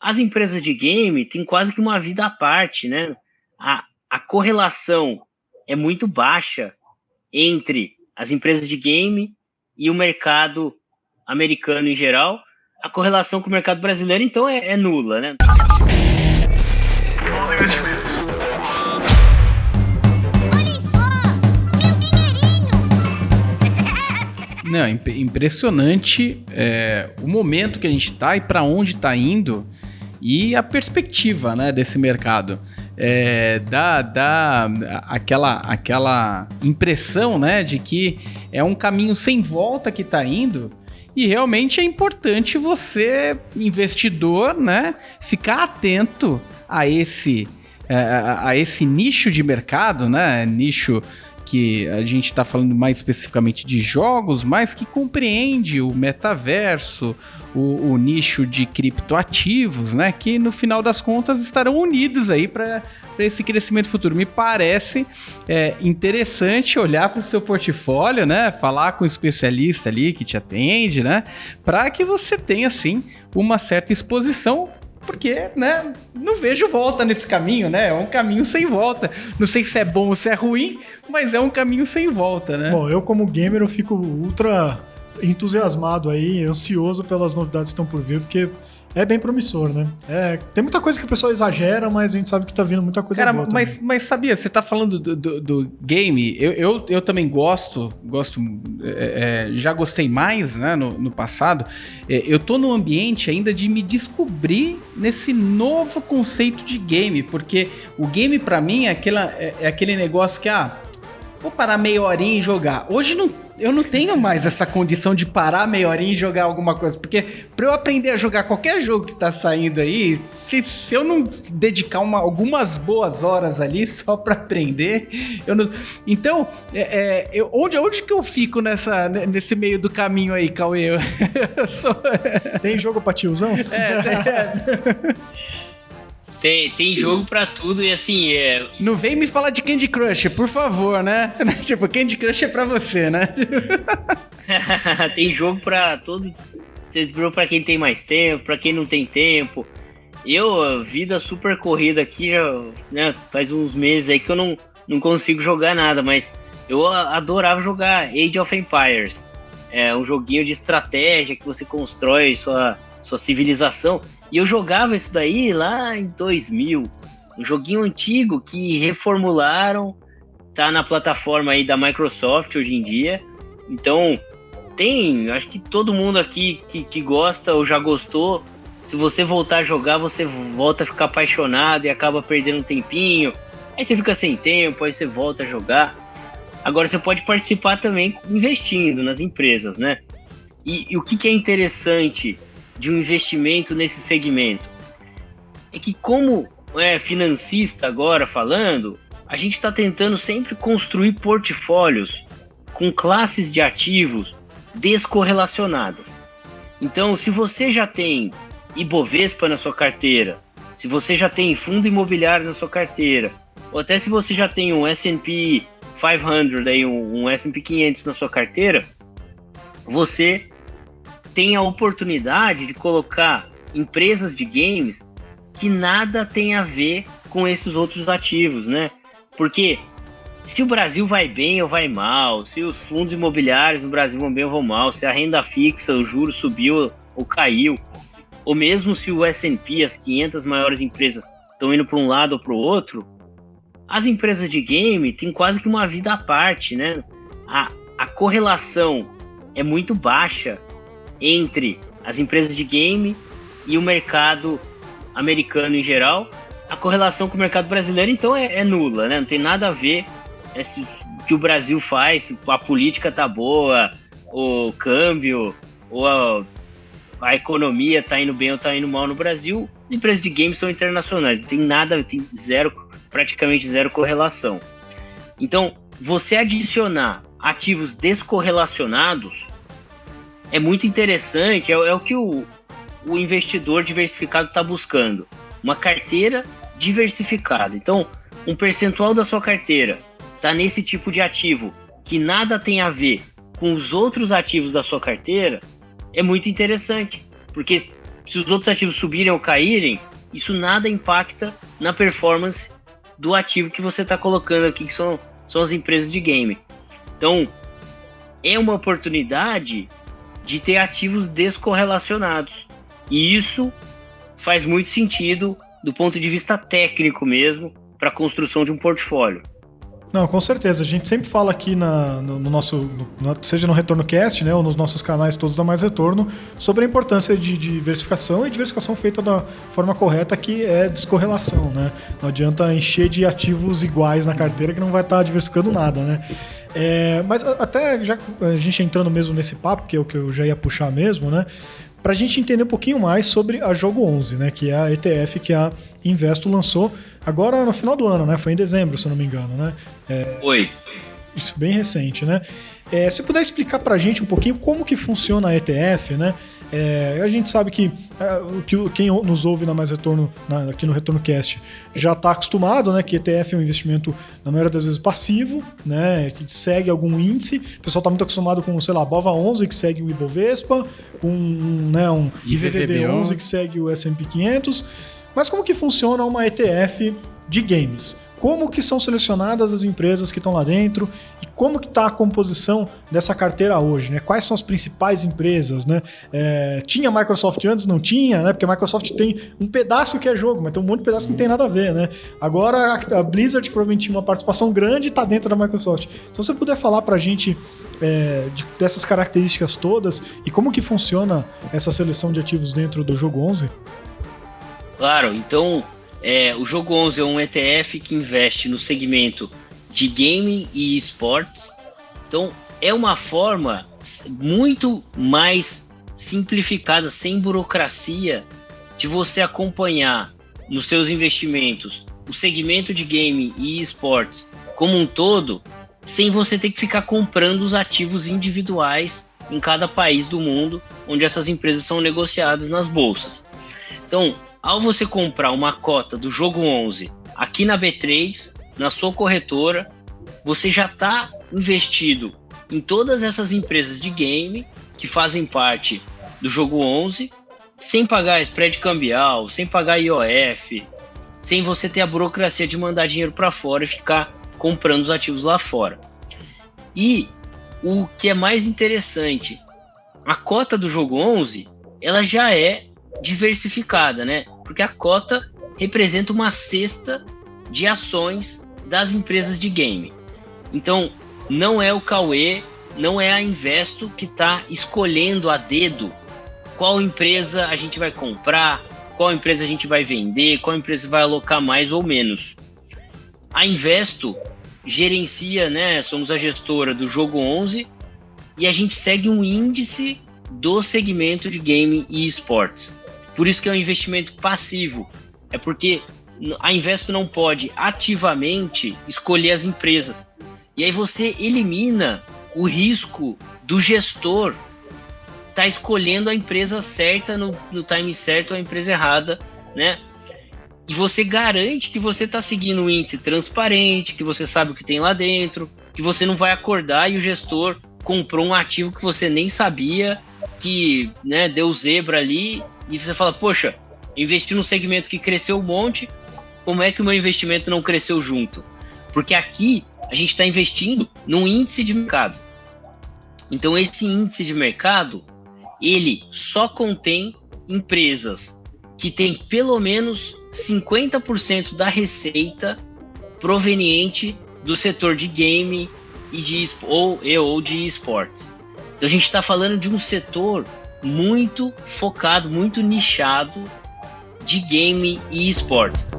as empresas de game têm quase que uma vida à parte, né? A correlação é muito baixa entre as empresas de game e o mercado americano em geral. A correlação com o mercado brasileiro, então, é nula, né? Não, impressionante o momento que a gente está e para onde está indo e a perspectiva, né, desse mercado. Dá aquela impressão, né, de que é um caminho sem volta que está indo e realmente é importante você, investidor, né, ficar atento a esse nicho de mercado, né, nicho que a gente está falando mais especificamente de jogos, mas que compreende o metaverso, o nicho de criptoativos, né? Que no final das contas estarão unidos aí para esse crescimento futuro. Me parece interessante olhar para o seu portfólio, né? Falar com o especialista ali que te atende, né? Para que você tenha, assim, uma certa exposição. Porque, né, não vejo volta nesse caminho, né? É um caminho sem volta. Não sei se é bom ou se é ruim, mas é um caminho sem volta, né? Bom, eu como gamer, eu fico ultra entusiasmado aí, ansioso pelas novidades que estão por vir, porque é bem promissor, né? Tem muita coisa que o pessoal exagera, mas a gente sabe que tá vindo muita coisa boa. Mas sabia, você tá falando do game, eu também gosto, já gostei mais, né, no passado. Eu tô num ambiente ainda de me descobrir nesse novo conceito de game, porque o game pra mim é aquele negócio que, vou parar meia horinha e jogar. Hoje eu não tenho mais essa condição de parar meia horinha e jogar alguma coisa, porque pra eu aprender a jogar qualquer jogo que tá saindo aí, se eu não dedicar algumas boas horas ali só pra aprender, eu não... Então, onde que eu fico nesse meio do caminho aí, Cauê? Tem jogo pra tiozão? Tem jogo pra tudo e assim... Não vem me falar de Candy Crush, por favor, né? Tipo, Candy Crush é pra você, né? Tem jogo pra todo... Tem jogo pra quem tem mais tempo, pra quem não tem tempo. Vida super corrida aqui, já, né, faz uns meses aí que eu não consigo jogar nada, mas eu adorava jogar Age of Empires. É um joguinho de estratégia que você constrói sua civilização. E eu jogava isso daí lá em 2000, um joguinho antigo que reformularam, tá na plataforma aí da Microsoft hoje em dia. Então, acho que todo mundo aqui que gosta ou já gostou, se você voltar a jogar, você volta a ficar apaixonado e acaba perdendo um tempinho. Aí você fica sem tempo, aí você volta a jogar. Agora você pode participar também investindo nas empresas, né? E o que é interessante de um investimento nesse segmento é que, como financista agora falando, a gente está tentando sempre construir portfólios com classes de ativos descorrelacionadas. Então, se você já tem Ibovespa na sua carteira, se você já tem fundo imobiliário na sua carteira, ou até se você já tem um S&P 500, aí um S&P 500 na sua carteira, você tem a oportunidade de colocar empresas de games que nada tem a ver com esses outros ativos, né? Porque se o Brasil vai bem ou vai mal, se os fundos imobiliários no Brasil vão bem ou vão mal, se a renda fixa, o juro subiu ou caiu, ou mesmo se o S&P, as 500 maiores empresas, estão indo para um lado ou para o outro, as empresas de game têm quase que uma vida à parte, né? A correlação é muito baixa entre as empresas de game e o mercado americano em geral. A correlação com o mercado brasileiro, então, é nula, né? Não tem nada a ver o que o Brasil faz, se a política tá boa, o câmbio, ou a economia tá indo bem ou tá indo mal no Brasil. As empresas de games são internacionais, não tem nada, tem praticamente zero correlação. Então, você adicionar ativos descorrelacionados é muito interessante, é o que o investidor diversificado está buscando. Uma carteira diversificada. Então, um percentual da sua carteira está nesse tipo de ativo que nada tem a ver com os outros ativos da sua carteira, é muito interessante. Porque se os outros ativos subirem ou caírem, isso nada impacta na performance do ativo que você está colocando aqui, que são as empresas de game. Então, é uma oportunidade de ter ativos descorrelacionados. E isso faz muito sentido do ponto de vista técnico mesmo, para a construção de um portfólio. Não, com certeza. A gente sempre fala aqui no nosso, seja no Retorno Cast, né, ou nos nossos canais todos da Mais Retorno, sobre a importância de diversificação, e diversificação feita da forma correta, que é descorrelação, né? Não adianta encher de ativos iguais na carteira que não vai estar diversificando nada, né? Mas até já a gente entrando mesmo nesse papo, que é o que eu já ia puxar mesmo, né? Para a gente entender um pouquinho mais sobre a Jogo 11, né, que é a ETF que a Investo lançou agora no final do ano, né? Foi em dezembro, se eu não me engano, né? Oi. Isso, bem recente, né? Se puder explicar para a gente um pouquinho como que funciona a ETF, né? A gente sabe que quem nos ouve na Mais Retorno, aqui no Retorno Cast, já está acostumado, né? Que ETF é um investimento, na maioria das vezes, passivo, né? Que segue algum índice. O pessoal está muito acostumado com, sei lá, a BOVA 11, que segue o Ibovespa, com um IVVB 11, que segue o S&P 500. Mas como que funciona uma ETF de games? Como que são selecionadas as empresas que estão lá dentro e como que está a composição dessa carteira hoje, né? Quais são as principais empresas, né? Tinha Microsoft antes? Não tinha, né? Porque a Microsoft tem um pedaço que é jogo, mas tem um monte de pedaço que não tem nada a ver, né? Agora a Blizzard, que provavelmente tinha uma participação grande, está dentro da Microsoft. Então, se você puder falar para a gente dessas características todas e como que funciona essa seleção de ativos dentro do Jogo 11? Claro, então... o Jogo 11 é um ETF que investe no segmento de gaming e esportes. Então, é uma forma muito mais simplificada, sem burocracia, de você acompanhar nos seus investimentos o segmento de game e esportes como um todo, sem você ter que ficar comprando os ativos individuais em cada país do mundo onde essas empresas são negociadas nas bolsas. Então, ao você comprar uma cota do Jogo 11 aqui na B3, na sua corretora, você já está investido em todas essas empresas de game que fazem parte do Jogo 11, sem pagar spread cambial, sem pagar IOF, sem você ter a burocracia de mandar dinheiro para fora e ficar comprando os ativos lá fora. E o que é mais interessante, a cota do Jogo 11, ela já é diversificada, né? Porque a cota representa uma cesta de ações das empresas de game. Então, não é o Cauê, não é a Investo que está escolhendo a dedo qual empresa a gente vai comprar, qual empresa a gente vai vender, qual empresa vai alocar mais ou menos. A Investo gerencia, né? Somos a gestora do Jogo 11 e a gente segue um índice do segmento de game e esportes. Por isso que é um investimento passivo. É porque a Investo não pode ativamente escolher as empresas. E aí você elimina o risco do gestor estar escolhendo a empresa certa no time certo ou a empresa errada, né? E você garante que você está seguindo um índice transparente, que você sabe o que tem lá dentro, que você não vai acordar e o gestor comprou um ativo que você nem sabia, que, né, deu zebra ali, e você fala, poxa, investi num segmento que cresceu um monte, como é que o meu investimento não cresceu junto? Porque aqui a gente está investindo num índice de mercado. Então esse índice de mercado, ele só contém empresas que têm pelo menos 50% da receita proveniente do setor de game e ou de esportes. Então a gente está falando de um setor muito focado, muito nichado de game e esportes.